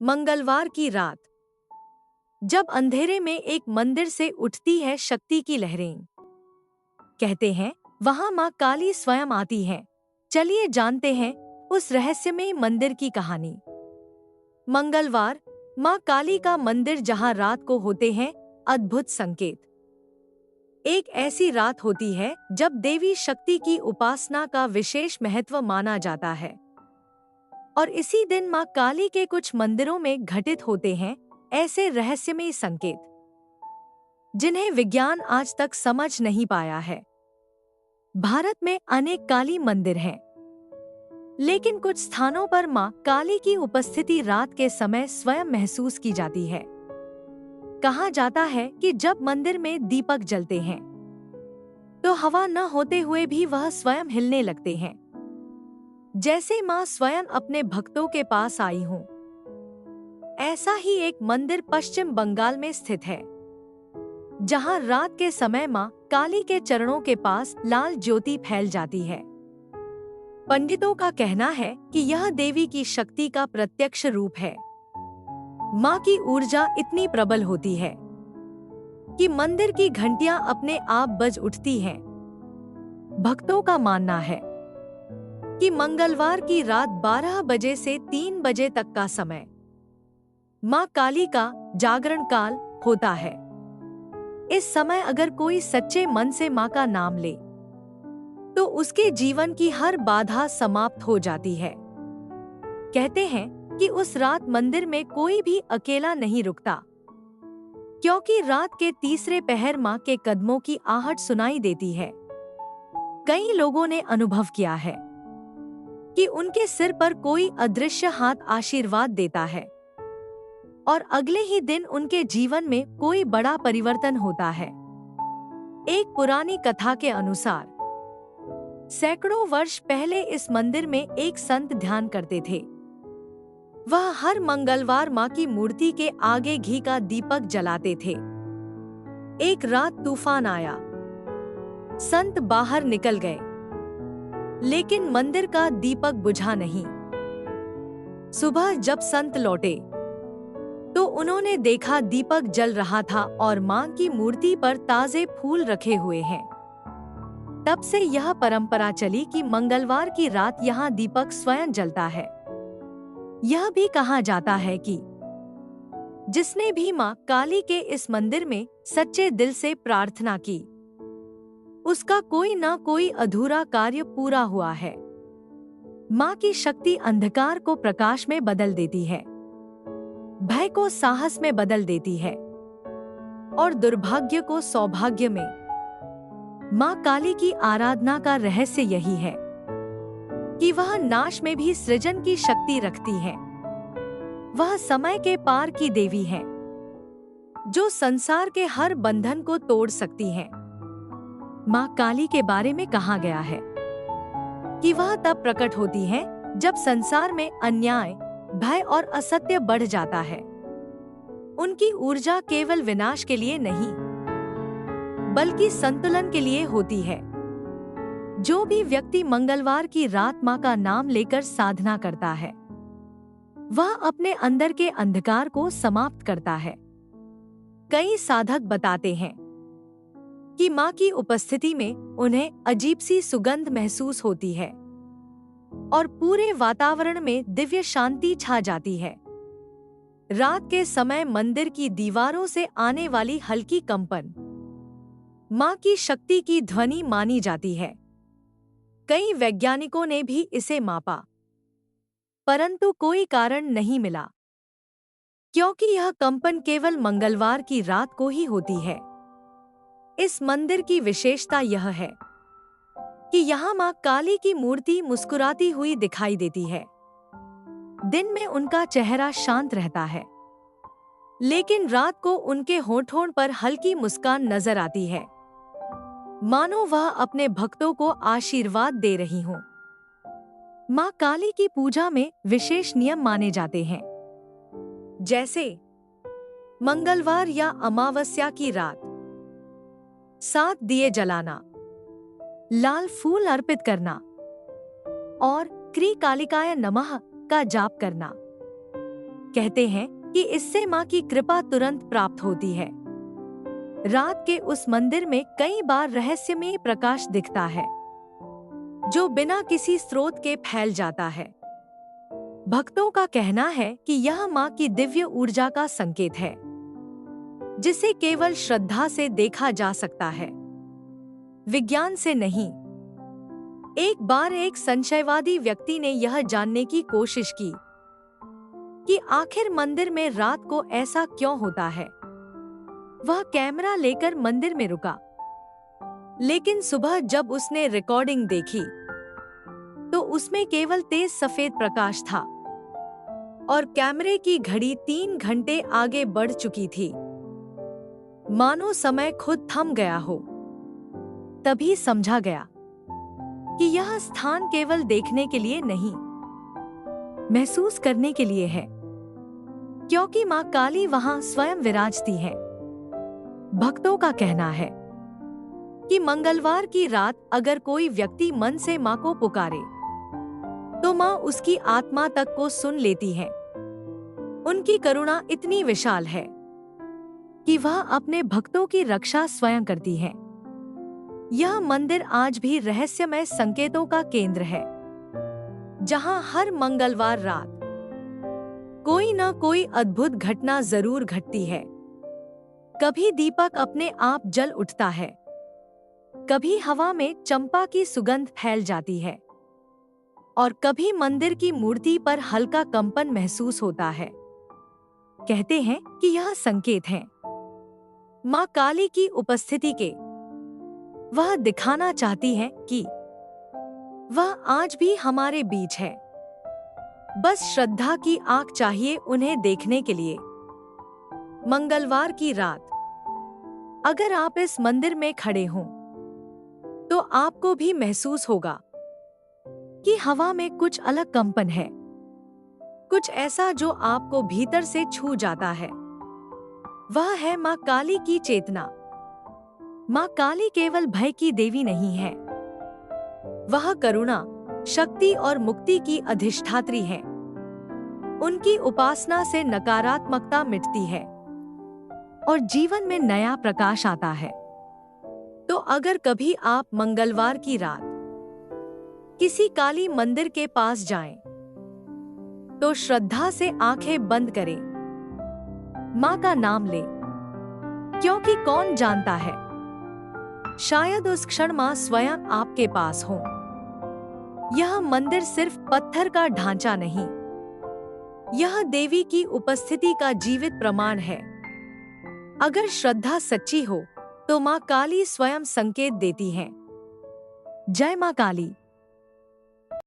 मंगलवार की रात, जब अंधेरे में एक मंदिर से उठती है शक्ति की लहरें। कहते हैं वहां मां काली स्वयं आती हैं। चलिए जानते हैं उस रहस्यमयी मंदिर की कहानी। मंगलवार, मां काली का मंदिर जहां रात को होते हैं अद्भुत संकेत। एक ऐसी रात होती है जब देवी शक्ति की उपासना का विशेष महत्व माना जाता है। और इसी दिन मां काली के कुछ मंदिरों में घटित होते हैं ऐसे रहस्यमयी संकेत, जिन्हें विज्ञान आज तक समझ नहीं पाया है। भारत में अनेक काली मंदिर हैं, लेकिन कुछ स्थानों पर मां काली की उपस्थिति रात के समय स्वयं महसूस की जाती है। कहा जाता है कि जब मंदिर में दीपक जलते हैं, तो हवा न होते हुए भी वह स्वयं हिलने लगते हैं, जैसे मां स्वयं अपने भक्तों के पास आई हों। ऐसा ही एक मंदिर पश्चिम बंगाल में स्थित है, जहां रात के समय मां काली के चरणों के पास लाल ज्योति फैल जाती है। पंडितों का कहना है कि यह देवी की शक्ति का प्रत्यक्ष रूप है। मां की ऊर्जा इतनी प्रबल होती है कि मंदिर की घंटियां अपने आप बज उठती हैं। भक्तों का मानना है कि मंगलवार की रात 12 बजे से 3 बजे तक का समय मां काली का जागरण काल होता है। इस समय अगर कोई सच्चे मन से मां का नाम ले, तो उसके जीवन की हर बाधा समाप्त हो जाती है। कहते हैं कि उस रात मंदिर में कोई भी अकेला नहीं रुकता, क्योंकि रात के तीसरे पहर मां के कदमों की आहट सुनाई देती है। कई लोगों ने अनुभव किया है कि उनके सिर पर कोई अदृश्य हाथ आशीर्वाद देता है और अगले ही दिन उनके जीवन में कोई बड़ा परिवर्तन होता है। एक पुरानी कथा के अनुसार सैकड़ों वर्ष पहले इस मंदिर में एक संत ध्यान करते थे। वह हर मंगलवार मां की मूर्ति के आगे घी का दीपक जलाते थे। एक रात तूफान आया, संत बाहर निकल गए, लेकिन मंदिर का दीपक बुझा नहीं। सुबह जब संत लौटे, तो उन्होंने देखा दीपक जल रहा था और मां की मूर्ति पर ताजे फूल रखे हुए हैं। तब से यह परंपरा चली कि मंगलवार की रात यहाँ दीपक स्वयं जलता है। यह भी कहा जाता है कि जिसने भी मां काली के इस मंदिर में सच्चे दिल से प्रार्थना की, उसका कोई न कोई अधूरा कार्य पूरा हुआ है। मां की शक्ति अंधकार को प्रकाश में बदल देती है, भय को साहस में बदल देती है और दुर्भाग्य को सौभाग्य में। मां काली की आराधना का रहस्य यही है कि वह नाश में भी सृजन की शक्ति रखती है। वह समय के पार की देवी है, जो संसार के हर बंधन को तोड़ सकती है। मां काली के बारे में कहा गया है कि वह तब प्रकट होती है जब संसार में अन्याय, भय और असत्य बढ़ जाता है। उनकी ऊर्जा केवल विनाश के लिए नहीं, बल्कि संतुलन के लिए होती है। जो भी व्यक्ति मंगलवार की रात मां का नाम लेकर साधना करता है, वह अपने अंदर के अंधकार को समाप्त करता है। कई साधक बताते हैं कि मां की उपस्थिति में उन्हें अजीब सी सुगंध महसूस होती है और पूरे वातावरण में दिव्य शांति छा जाती है। रात के समय मंदिर की दीवारों से आने वाली हल्की कंपन मां की शक्ति की ध्वनि मानी जाती है। कई वैज्ञानिकों ने भी इसे मापा, परंतु कोई कारण नहीं मिला, क्योंकि यह कंपन केवल मंगलवार की रात को ही होती है। इस मंदिर की विशेषता यह है कि यहाँ मां काली की मूर्ति मुस्कुराती हुई दिखाई देती है। दिन में उनका चेहरा शांत रहता है, लेकिन रात को उनके होठों पर हल्की मुस्कान नजर आती है, मानो वह अपने भक्तों को आशीर्वाद दे रही हों। मां काली की पूजा में विशेष नियम माने जाते हैं, जैसे मंगलवार या अमावस्या की रात 7 दिए जलाना, लाल फूल अर्पित करना और क्री कालिकाय नमः का जाप करना। कहते हैं कि इससे माँ की कृपा तुरंत प्राप्त होती है। रात के उस मंदिर में कई बार रहस्यमय प्रकाश दिखता है, जो बिना किसी स्रोत के फैल जाता है। भक्तों का कहना है कि यह माँ की दिव्य ऊर्जा का संकेत है, जिसे केवल श्रद्धा से देखा जा सकता है, विज्ञान से नहीं। एक बार एक संशयवादी व्यक्ति ने यह जानने की कोशिश की कि आखिर मंदिर में रात को ऐसा क्यों होता है। वह कैमरा लेकर मंदिर में रुका, लेकिन सुबह जब उसने रिकॉर्डिंग देखी तो उसमें केवल तेज सफेद प्रकाश था और कैमरे की घड़ी 3 घंटे आगे बढ़ चुकी थी, मानो समय खुद थम गया हो। तभी समझा गया कि यह स्थान केवल देखने के लिए नहीं, महसूस करने के लिए है, क्योंकि माँ काली वहां स्वयं विराजती है। भक्तों का कहना है कि मंगलवार की रात अगर कोई व्यक्ति मन से माँ को पुकारे तो माँ उसकी आत्मा तक को सुन लेती है। उनकी करुणा इतनी विशाल है कि वह अपने भक्तों की रक्षा स्वयं करती है। यह मंदिर आज भी रहस्यमय संकेतों का केंद्र है, जहां हर मंगलवार रात कोई न कोई अद्भुत घटना जरूर घटती है। कभी दीपक अपने आप जल उठता है, कभी हवा में चंपा की सुगंध फैल जाती है और कभी मंदिर की मूर्ति पर हल्का कंपन महसूस होता है। कहते हैं कि यह संकेत हैं माँ काली की उपस्थिति के। वह दिखाना चाहती है कि वह आज भी हमारे बीच है। बस श्रद्धा की आंख चाहिए उन्हें देखने के लिए। मंगलवार की रात अगर आप इस मंदिर में खड़े हों तो आपको भी महसूस होगा कि हवा में कुछ अलग कंपन है, कुछ ऐसा जो आपको भीतर से छू जाता है। वह है माँ काली की चेतना। माँ काली केवल भय की देवी नहीं है, वह करुणा, शक्ति और मुक्ति की अधिष्ठात्री है। उनकी उपासना से नकारात्मकता मिटती है और जीवन में नया प्रकाश आता है। तो अगर कभी आप मंगलवार की रात किसी काली मंदिर के पास जाएं, तो श्रद्धा से आंखें बंद करें, माँ का नाम लें, क्योंकि कौन जानता है, शायद उस क्षण माँ स्वयं आपके पास हो। यह मंदिर सिर्फ पत्थर का ढांचा नहीं, यह देवी की उपस्थिति का जीवित प्रमाण है। अगर श्रद्धा सच्ची हो तो माँ काली स्वयं संकेत देती है। जय माँ काली।